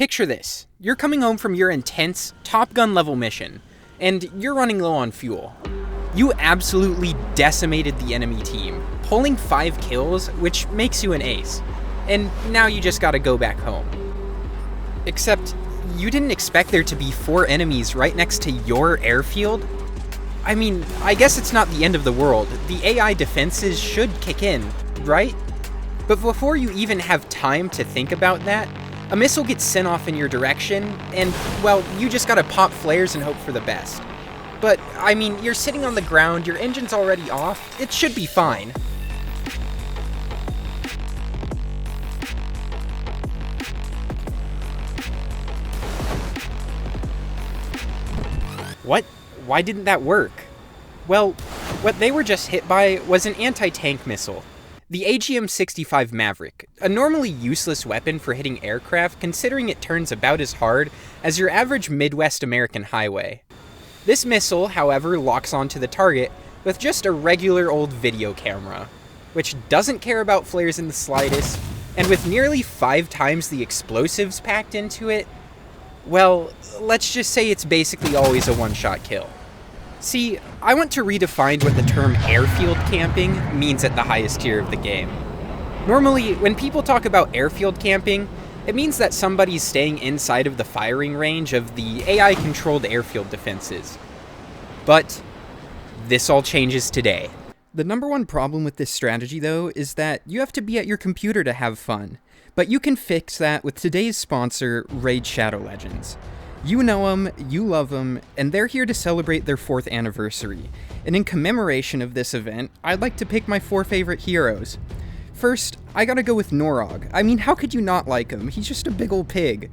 Picture this. You're coming home from your intense, Top Gun level mission, and you're running low on fuel. You absolutely decimated the enemy team, pulling 5 kills, which makes you an ace. And now you just gotta go back home. Except, you didn't expect there to be 4 enemies right next to your airfield? I mean, I guess it's not the end of the world. The AI defenses should kick in, right? But before you even have time to think about that, a missile gets sent off in your direction, and, well, you just gotta pop flares and hope for the best. But, I mean, you're sitting on the ground, your engine's already off, it should be fine. What? Why didn't that work? Well, what they were just hit by was an anti-tank missile. The AGM-65 Maverick, a normally useless weapon for hitting aircraft considering it turns about as hard as your average Midwest American highway. This missile, however, locks onto the target with just a regular old video camera, which doesn't care about flares in the slightest, and with nearly 5 times the explosives packed into it, well, let's just say it's basically always a one-shot kill. See, I want to redefine what the term airfield camping means at the highest tier of the game. Normally, when people talk about airfield camping, it means that somebody's staying inside of the firing range of the AI-controlled airfield defenses. But this all changes today. The number one problem with this strategy, though, is that you have to be at your computer to have fun. But you can fix that with today's sponsor, Raid Shadow Legends. You know them, you love them, and they're here to celebrate their 4th anniversary. And in commemoration of this event, I'd like to pick my 4 favorite heroes. First, I gotta go with Norog. I mean, how could you not like him? He's just a big ol' pig.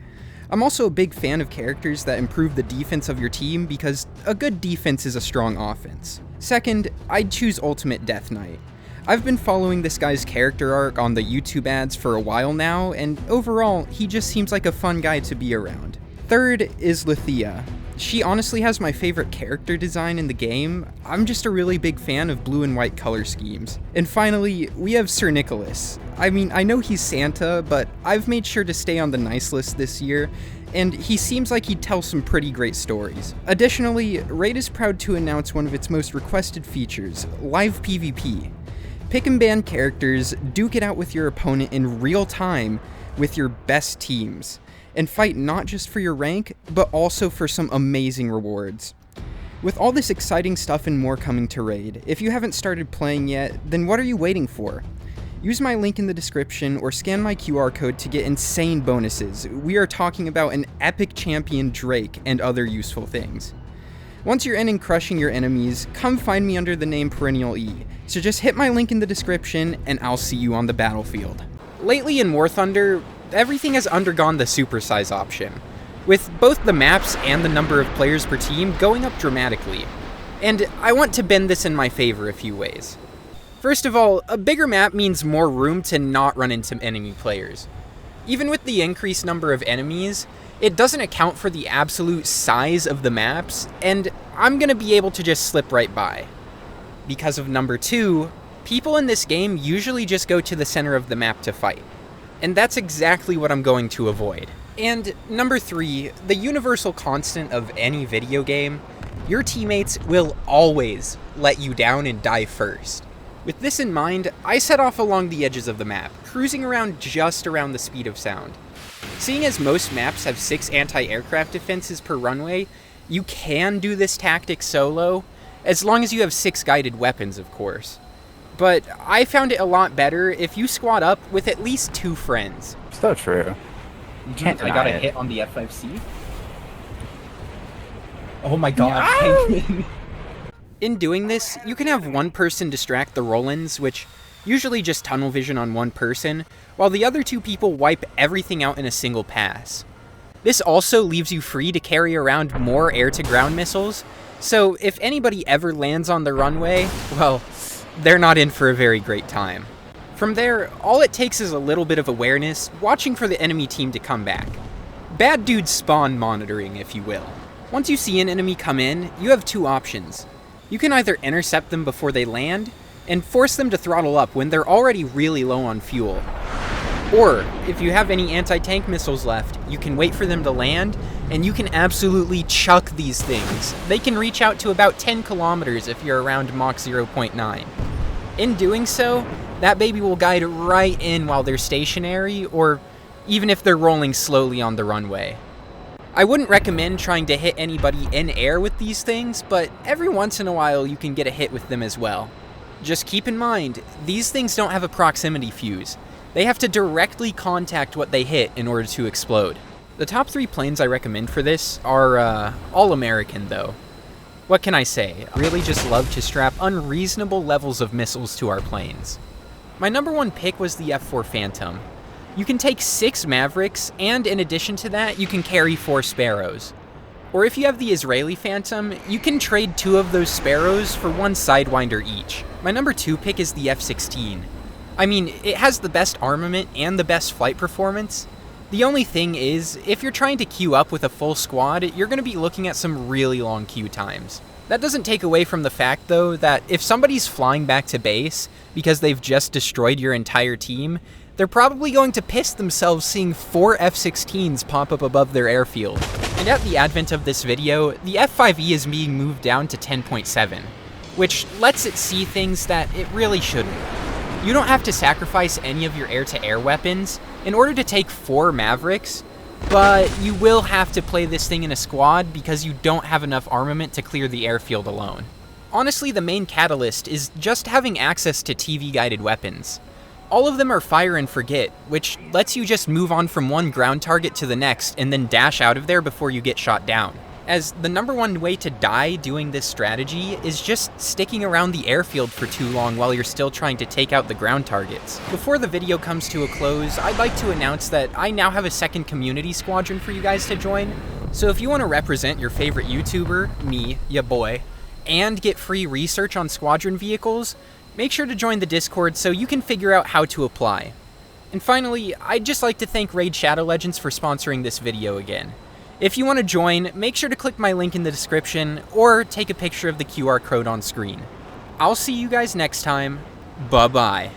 I'm also a big fan of characters that improve the defense of your team because a good defense is a strong offense. Second, I'd choose Ultimate Death Knight. I've been following this guy's character arc on the YouTube ads for a while now, and overall, he just seems like a fun guy to be around. Third is Lethea. She honestly has my favorite character design in the game. I'm just a really big fan of blue and white color schemes. And finally, we have Sir Nicholas. I mean, I know he's Santa, but I've made sure to stay on the nice list this year, and he seems like he'd tell some pretty great stories. Additionally, Raid is proud to announce one of its most requested features, live PvP. Pick and ban characters, duke it out with your opponent in real time with your best teams, and fight not just for your rank, but also for some amazing rewards. With all this exciting stuff and more coming to Raid, if you haven't started playing yet, then what are you waiting for? Use my link in the description or scan my QR code to get insane bonuses. We are talking about an epic champion Drake and other useful things. Once you're in and crushing your enemies, come find me under the name Perennial E. So just hit my link in the description and I'll see you on the battlefield. Lately in War Thunder, everything has undergone the supersize option, with both the maps and the number of players per team going up dramatically. And I want to bend this in my favor a few ways. First of all, a bigger map means more room to not run into enemy players. Even with the increased number of enemies, it doesn't account for the absolute size of the maps, and I'm gonna be able to just slip right by. Because of number 2, people in this game usually just go to the center of the map to fight. And that's exactly what I'm going to avoid. And number 3, the universal constant of any video game, your teammates will always let you down and die first. With this in mind, I set off along the edges of the map, cruising around just around the speed of sound. Seeing as most maps have 6 anti-aircraft defenses per runway, you can do this tactic solo, as long as you have 6 guided weapons, of course. But I found it a lot better if you squad up with at least 2 friends. So true. You can't I got a hit on the F5C. Oh my god. In doing this, you can have one person distract the roll-ins, which usually just tunnel vision on one person, while the other 2 people wipe everything out in a single pass. This also leaves you free to carry around more air-to-ground missiles, so if anybody ever lands on the runway, well, they're not in for a very great time. From there, all it takes is a little bit of awareness, watching for the enemy team to come back. Bad dude spawn monitoring, if you will. Once you see an enemy come in, you have 2 options. You can either intercept them before they land, and force them to throttle up when they're already really low on fuel. Or, if you have any anti-tank missiles left, you can wait for them to land, and you can absolutely chuck these things. They can reach out to about 10 kilometers if you're around Mach 0.9. In doing so, that baby will guide right in while they're stationary, or even if they're rolling slowly on the runway. I wouldn't recommend trying to hit anybody in air with these things, but every once in a while you can get a hit with them as well. Just keep in mind, these things don't have a proximity fuse. They have to directly contact what they hit in order to explode. The top 3 planes I recommend for this are all American though. What can I say? I really just love to strap unreasonable levels of missiles to our planes. My number 1 pick was the F-4 Phantom. You can take 6 Mavericks, and in addition to that, you can carry 4 Sparrows. Or if you have the Israeli Phantom, you can trade 2 of those Sparrows for 1 Sidewinder each. My number 2 pick is the F-16. I mean, it has the best armament and the best flight performance. The only thing is, if you're trying to queue up with a full squad, you're going to be looking at some really long queue times. That doesn't take away from the fact, though, that if somebody's flying back to base because they've just destroyed your entire team, they're probably going to piss themselves seeing 4 F-16s pop up above their airfield. And at the advent of this video, the F-5E is being moved down to 10.7, which lets it see things that it really shouldn't. You don't have to sacrifice any of your air-to-air weapons in order to take 4 Mavericks, but you will have to play this thing in a squad because you don't have enough armament to clear the airfield alone. Honestly, the main catalyst is just having access to TV-guided weapons. All of them are fire and forget, which lets you just move on from one ground target to the next and then dash out of there before you get shot down. As the number 1 way to die doing this strategy is just sticking around the airfield for too long while you're still trying to take out the ground targets. Before the video comes to a close, I'd like to announce that I now have a second community squadron for you guys to join. So if you want to represent your favorite YouTuber, me, ya boy, and get free research on squadron vehicles, make sure to join the Discord so you can figure out how to apply. And finally, I'd just like to thank Raid Shadow Legends for sponsoring this video again. If you want to join, make sure to click my link in the description or take a picture of the QR code on screen. I'll see you guys next time. Bye-bye.